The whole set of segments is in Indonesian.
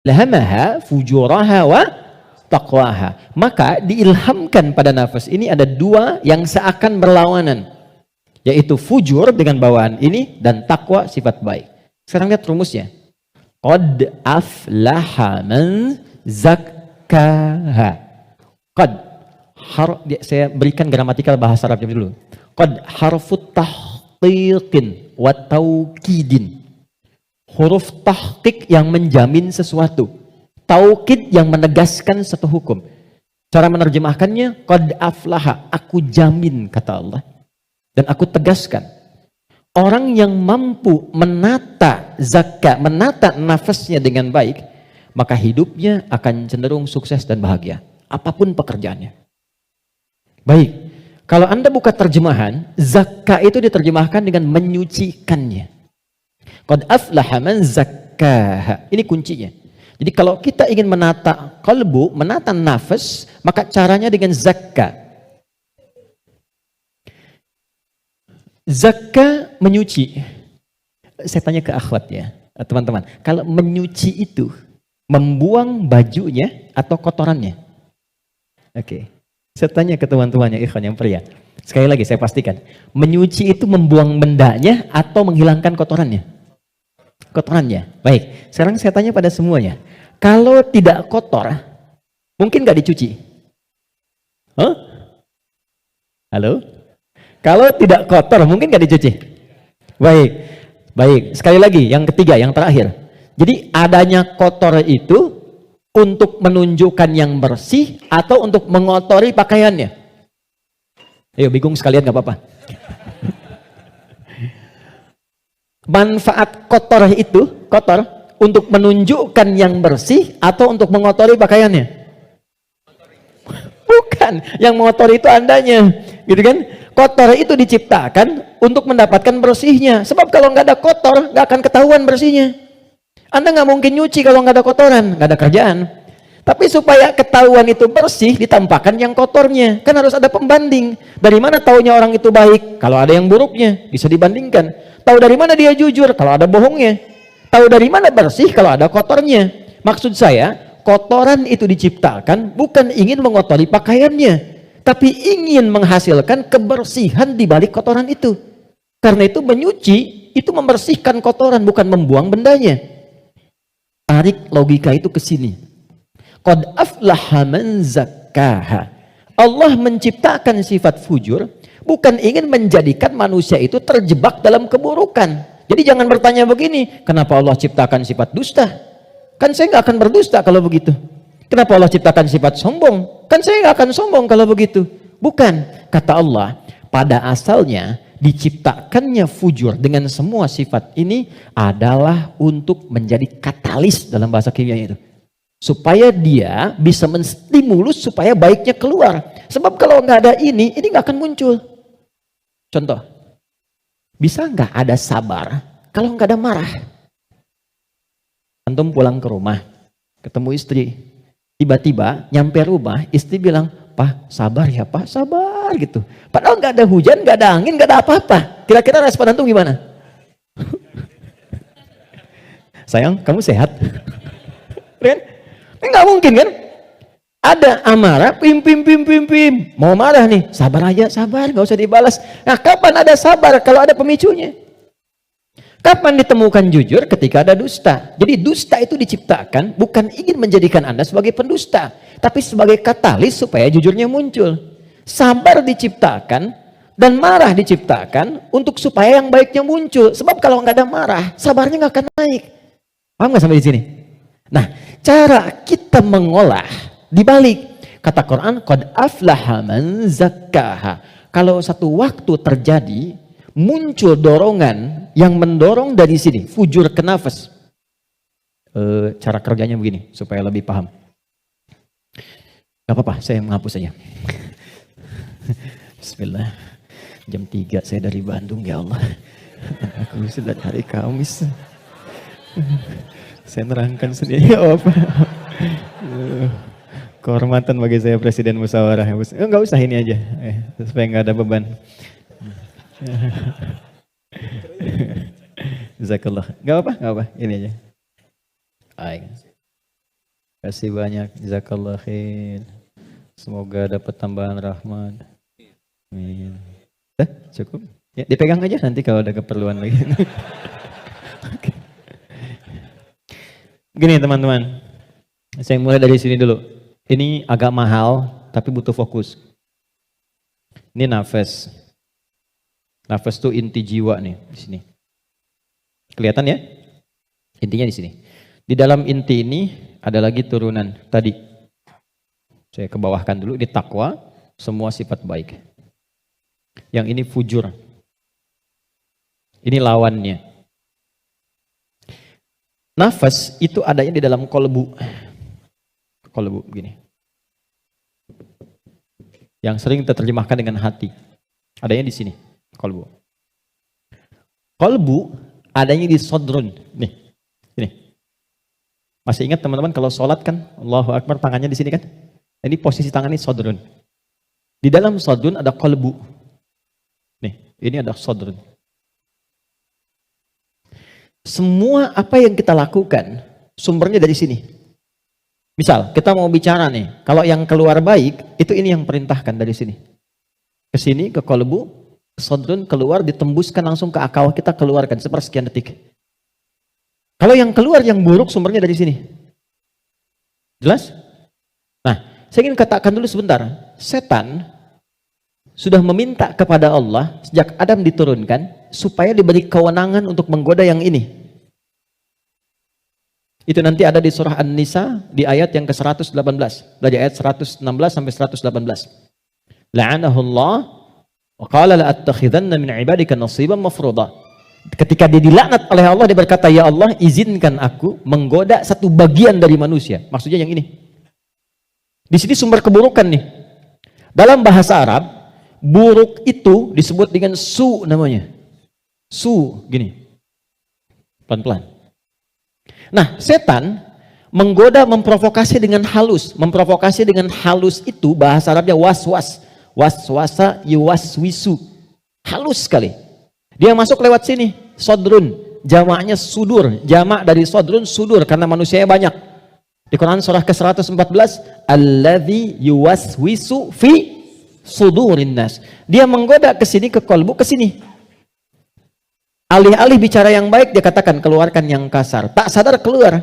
Lahamaha fujuraha wa taqwaha. Maka diilhamkan pada nafas ini ada dua yang seakan berlawanan, yaitu fujur dengan bawaan ini dan takwa sifat baik. Sekarang lihat rumusnya. Qad aflaha man zakkaha. Qad, saya berikan gramatikal bahasa Arabnya dulu. Qad harfut tahqiqin wa taukidin. Huruf tahqiq yang menjamin sesuatu, taukid yang menegaskan satu hukum. Cara menerjemahkannya, qad aflaha, aku jamin, kata Allah, dan aku tegaskan. Orang yang mampu menata zakat, menata nafasnya dengan baik, maka hidupnya akan cenderung sukses dan bahagia, apapun pekerjaannya. Baik, kalau Anda buka terjemahan, zakat itu diterjemahkan dengan menyucikannya. Qad aflaha man zakkaha. Ini kuncinya. Jadi kalau kita ingin menata kalbu, menata nafas, maka caranya dengan zakka. Zakka menyuci. Saya tanya ke akhwat ya, teman-teman. Kalau menyuci itu, membuang bajunya atau kotorannya? Oke. Saya tanya ke teman-temannya, ikhwan yang pria. Sekali lagi saya pastikan. Menyuci itu membuang bendanya atau menghilangkan kotorannya? Kotorannya. Baik, sekarang saya tanya pada semuanya. Kalau tidak kotor, mungkin nggak dicuci? Huh? Halo? Kalau tidak kotor, mungkin nggak dicuci? Baik, baik. Sekali lagi, yang ketiga, yang terakhir. Jadi adanya kotor itu untuk menunjukkan yang bersih atau untuk mengotori pakaiannya? Ayo, bingung sekalian nggak apa-apa. Manfaat kotor itu, kotor, untuk menunjukkan yang bersih atau untuk mengotori pakaiannya? Bukan, yang mengotori itu andanya, gitu kan? Kotor itu diciptakan untuk mendapatkan bersihnya. Sebab kalau nggak ada kotor, nggak akan ketahuan bersihnya. Anda nggak mungkin nyuci kalau nggak ada kotoran, nggak ada kerjaan. Tapi supaya ketahuan itu bersih, ditampakkan yang kotornya. Kan harus ada pembanding. Dari mana taunya orang itu baik? Kalau ada yang buruknya, bisa dibandingkan. Tahu dari mana dia jujur? Kalau ada bohongnya. Tahu dari mana bersih? Kalau ada kotornya. Maksud saya, kotoran itu diciptakan bukan ingin mengotori pakaiannya, tapi ingin menghasilkan kebersihan di balik kotoran itu. Karena itu menyuci, itu membersihkan kotoran, bukan membuang bendanya. Tarik logika itu ke sini. Qad aflaha man zakkaha. Allah menciptakan sifat fujur bukan ingin menjadikan manusia itu terjebak dalam keburukan. Jadi jangan bertanya begini, kenapa Allah ciptakan sifat dusta? Kan saya nggak akan berdusta kalau begitu. Kenapa Allah ciptakan sifat sombong? Kan saya nggak akan sombong kalau begitu. Bukan, kata Allah, pada asalnya diciptakannya fujur dengan semua sifat ini adalah untuk menjadi katalis dalam bahasa kimia itu. Supaya dia bisa menstimulus supaya baiknya keluar. Sebab kalau nggak ada ini nggak akan muncul. Contoh, bisa nggak ada sabar kalau nggak ada marah? Antum pulang ke rumah, ketemu istri, tiba-tiba nyampe rumah, istri bilang, "Pak, sabar ya Pak, sabar," gitu. Padahal nggak ada hujan, nggak ada angin, nggak ada apa-apa. Kira-kira respon antum gimana? Sayang, kamu sehat? Kan? Nggak mungkin kan? Ada amarah, pim. Mau marah nih, sabar aja, sabar, nggak usah dibalas. Nah, kapan ada sabar kalau ada pemicunya? Kapan ditemukan jujur? Ketika ada dusta. Jadi dusta itu diciptakan bukan ingin menjadikan Anda sebagai pendusta, tapi sebagai katalis supaya jujurnya muncul. Sabar diciptakan dan marah diciptakan untuk supaya yang baiknya muncul. Sebab kalau nggak ada marah, sabarnya nggak akan naik. Paham nggak sampai di sini? Nah, cara kita mengolah dibalik kata Quran, qad aflaha man zakkaha. Kalau satu waktu terjadi muncul dorongan yang mendorong dari sini, fujur ke nafas. Cara kerjanya begini supaya lebih paham. Gak apa-apa, saya menghapus saja. Bismillah. Jam 3 saya dari Bandung, ya Allah. Aku sudah hari Kamis. Saya nerangkan sendiri, ya apa? Kehormatan bagi saya Presiden Musyawarah. Enggak usah ini aja, supaya nggak ada beban. Jazakallah. Enggak apa, ini aja. Kasih banyak, jazakallah khair. Semoga dapat tambahan rahmat. Amin. Cukup? Ya, dipegang aja nanti kalau ada keperluan lagi. Oke. Gini teman-teman, saya mulai dari sini dulu. Ini agak mahal, tapi butuh fokus. Ini nafas. Nafas itu inti jiwa nih di sini. Kelihatan ya? Intinya di sini. Di dalam inti ini ada lagi turunan tadi. Saya kebawahkan dulu, di takwa, semua sifat baik. Yang ini fujur. Ini lawannya. Nafas itu adanya di dalam kolbu. Kolbu begini. Yang sering terjemahkan dengan hati. Adanya di sini, kolbu. Kolbu adanya di sodrun. Nih, ini. Masih ingat teman-teman kalau sholat kan, Allahu Akbar tangannya di sini kan? Ini posisi tangan ini sodrun. Di dalam sodrun ada kolbu. Nih, ini ada sodrun. Semua apa yang kita lakukan, sumbernya dari sini. Misal, kita mau bicara nih, kalau yang keluar baik, itu ini yang perintahkan dari sini. Ke sini, ke kolbu, ke sodrun, keluar, ditembuskan langsung ke akal, kita keluarkan sepersekian detik. Kalau yang keluar, yang buruk, sumbernya dari sini. Jelas? Nah, saya ingin katakan dulu sebentar, setan sudah meminta kepada Allah sejak Adam diturunkan supaya diberi kewenangan untuk menggoda yang ini. Itu nanti ada di surah An-Nisa di ayat yang ke-118, dari ayat 116 sampai 118. La'anahullah wa qala la'attakhidanna min ibadika nasiban mafruḍa. Ketika dia dilaknat oleh Allah, dia berkata, ya Allah, izinkan aku menggoda satu bagian dari manusia. Maksudnya yang ini. Di sini sumber keburukan nih. Dalam bahasa Arab, buruk itu disebut dengan su namanya. Su, gini. Pelan-pelan. Nah, setan menggoda, memprovokasi dengan halus. Memprovokasi dengan halus itu bahasa Arabnya was-was. Was-wasa yuwaswisu. Halus sekali. Dia masuk lewat sini, sodrun. Jamaknya sudur. Jamak dari sodrun, sudur. Karena manusianya banyak. Di Quran surah ke-114, alladzi yuwaswisu fi sudurin nas. Dia menggoda ke sini, ke kolbu, ke sini. Alih-alih bicara yang baik, dia katakan keluarkan yang kasar. Tak sadar keluar.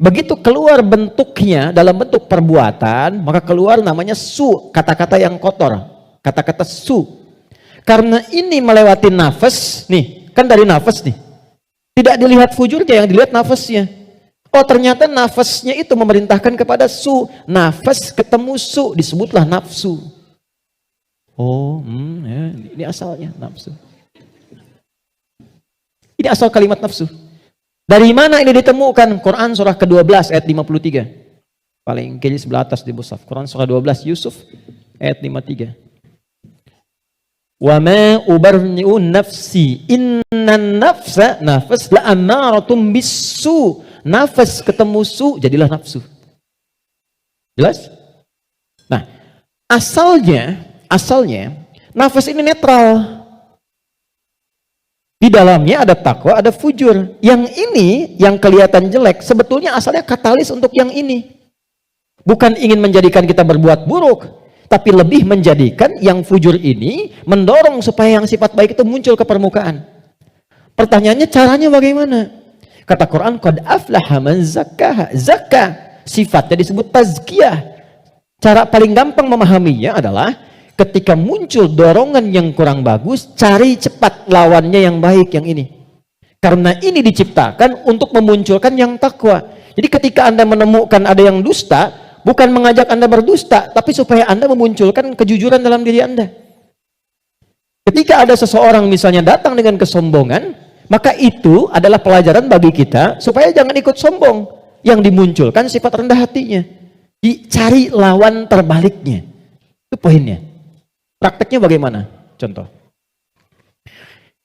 Begitu keluar bentuknya dalam bentuk perbuatan, maka keluar namanya su, kata-kata yang kotor. Kata-kata su. Karena ini melewati nafas, nih, kan dari nafas nih. Tidak dilihat fujurnya, yang dilihat nafasnya. Oh, ternyata nafasnya itu memerintahkan kepada su. Nafas ketemu su, disebutlah nafsu. Oh, ya, ini asalnya nafsu. Ini asal kalimat nafsu. Dari mana ini ditemukan? Quran surah ke-12 ayat 53. Paling kiri sebelah atas di mushaf. Quran surah 12 Yusuf ayat 53. Wa ma ubarni'u nafsi innan nafsa nafas la'amaratum bisu. Nafas ketemu su, jadilah nafsu. Jelas? Nah, asalnya nafas ini netral. Di dalamnya ada takwa, ada fujur. Yang ini, yang kelihatan jelek, sebetulnya asalnya katalis untuk yang ini. Bukan ingin menjadikan kita berbuat buruk, tapi lebih menjadikan yang fujur ini mendorong supaya yang sifat baik itu muncul ke permukaan. Pertanyaannya, caranya bagaimana? Kata Quran, qad aflaha man zakkaha. Zakka, sifatnya disebut tazkiyah. Cara paling gampang memahaminya adalah ketika muncul dorongan yang kurang bagus, cari cepat lawannya yang baik, yang ini. Karena ini diciptakan untuk memunculkan yang takwa. Jadi ketika Anda menemukan ada yang dusta, bukan mengajak Anda berdusta, tapi supaya Anda memunculkan kejujuran dalam diri Anda. Ketika ada seseorang misalnya datang dengan kesombongan, maka itu adalah pelajaran bagi kita supaya jangan ikut sombong. Yang dimunculkan sifat rendah hatinya. Dicari lawan terbaliknya. Itu poinnya. Prakteknya bagaimana? Contoh.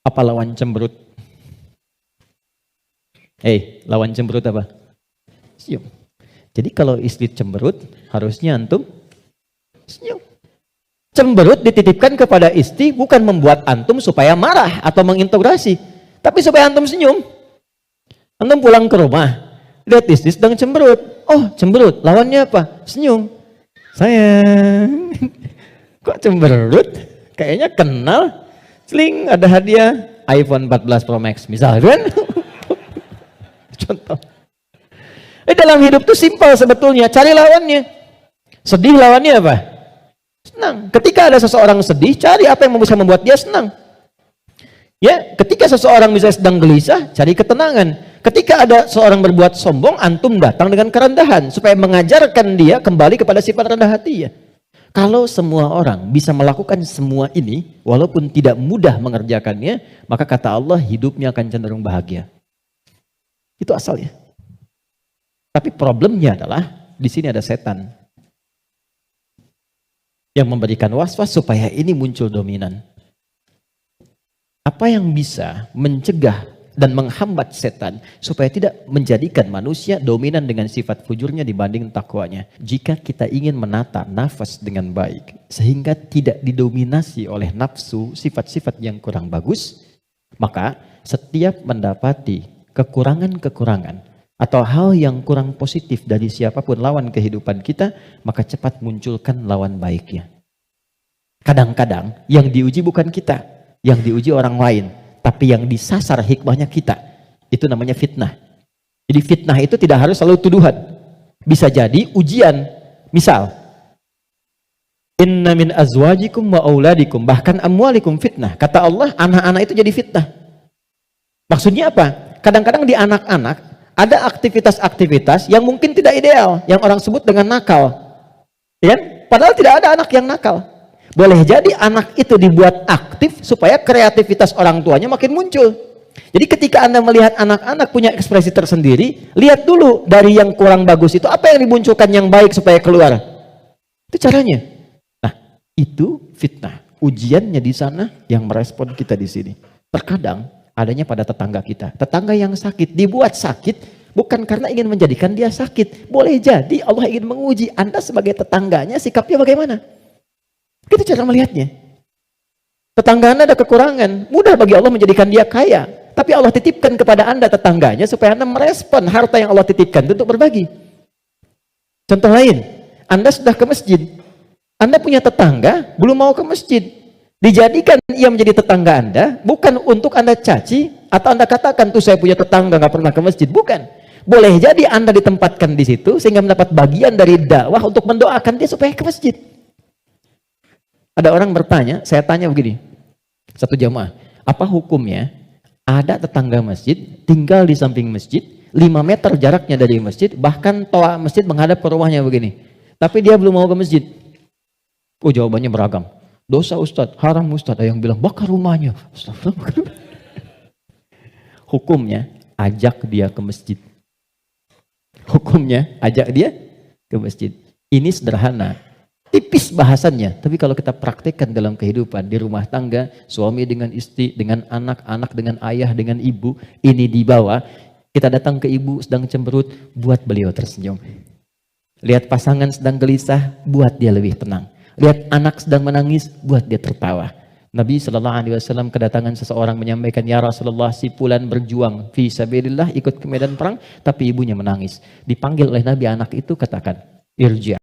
Apa lawan cemberut? Lawan cemberut apa? Senyum. Jadi kalau istri cemberut, harusnya antum senyum. Cemberut dititipkan kepada istri bukan membuat antum supaya marah atau mengintegrasi, tapi supaya antum senyum. Antum pulang ke rumah, Lihat istri sedang cemberut. Oh, cemberut. Lawannya apa? Senyum. Sayang. Kok cemberut? Kayaknya kenal. Sling, ada hadiah iPhone 14 Pro Max misalkan. Contoh. Dalam hidup tuh simpel sebetulnya. Cari lawannya. Sedih lawannya apa? Senang. Ketika ada seseorang sedih, cari apa yang bisa membuat dia senang. Ya, ketika seseorang misalnya sedang gelisah, cari ketenangan. Ketika ada seorang berbuat sombong, antum datang dengan kerendahan supaya mengajarkan dia kembali kepada sifat rendah hati ya. Kalau semua orang bisa melakukan semua ini, walaupun tidak mudah mengerjakannya, maka kata Allah hidupnya akan cenderung bahagia. Itu asalnya. Tapi problemnya adalah di sini ada setan yang memberikan was-was supaya ini muncul dominan. Apa yang bisa mencegah dan menghambat setan supaya tidak menjadikan manusia dominan dengan sifat fujurnya dibanding takwanya? Jika kita ingin menata nafas dengan baik sehingga tidak didominasi oleh nafsu sifat-sifat yang kurang bagus, maka setiap mendapati kekurangan-kekurangan atau hal yang kurang positif dari siapapun lawan kehidupan kita, maka cepat munculkan lawan baiknya. Kadang-kadang yang diuji bukan kita, yang diuji orang lain, tapi yang disasar hikmahnya kita. Itu namanya fitnah. Jadi fitnah itu tidak harus selalu tuduhan. Bisa jadi ujian. Misal, inna min azwajikum wa auladikum, bahkan amwalikum fitnah. Kata Allah, anak-anak itu jadi fitnah. Maksudnya apa? Kadang-kadang di anak-anak ada aktivitas-aktivitas yang mungkin tidak ideal, yang orang sebut dengan nakal. Ya? Padahal tidak ada anak yang nakal. Boleh jadi anak itu dibuat aktif supaya kreativitas orang tuanya makin muncul. Jadi ketika Anda melihat anak-anak punya ekspresi tersendiri, lihat dulu dari yang kurang bagus itu apa yang dimunculkan yang baik supaya keluar. Itu caranya. Nah, itu fitnah. Ujiannya di sana, yang merespon kita di sini. Terkadang adanya pada tetangga kita. Tetangga yang sakit dibuat sakit bukan karena ingin menjadikan dia sakit. Boleh jadi Allah ingin menguji Anda sebagai tetangganya, sikapnya bagaimana. Itu cara melihatnya. Tetangga Anda ada kekurangan, mudah bagi Allah menjadikan dia kaya. Tapi Allah titipkan kepada Anda tetangganya supaya Anda merespon harta yang Allah titipkan untuk berbagi. Contoh lain, Anda sudah ke masjid. Anda punya tetangga, belum mau ke masjid. Dijadikan ia menjadi tetangga Anda, bukan untuk Anda caci, atau Anda katakan, tuh saya punya tetangga gak pernah ke masjid. Bukan. Boleh jadi Anda ditempatkan di situ, sehingga mendapat bagian dari dakwah untuk mendoakan dia supaya ke masjid. Ada orang bertanya, saya tanya begini, satu jamaah, apa hukumnya ada tetangga masjid, tinggal di samping masjid, 5 meter jaraknya dari masjid, bahkan toa masjid menghadap ke rumahnya begini, tapi dia belum mau ke masjid. Oh, jawabannya beragam. Dosa Ustadz, haram Ustadz, ada yang bilang bakar rumahnya. Hukumnya, ajak dia ke masjid. Hukumnya, ajak dia ke masjid. Ini sederhana. Tipis bahasannya, tapi kalau kita praktekkan dalam kehidupan di rumah tangga, suami dengan istri, dengan anak, anak dengan ayah, dengan ibu, ini dibawa, kita datang ke ibu sedang cemberut, buat beliau tersenyum. Lihat pasangan sedang gelisah, buat dia lebih tenang. Lihat anak sedang menangis, buat dia tertawa. Nabi SAW kedatangan seseorang menyampaikan, ya Rasulullah, si fulan berjuang fi sabilillah, ikut ke medan perang, tapi ibunya menangis. Dipanggil oleh Nabi, anak itu katakan, irji'.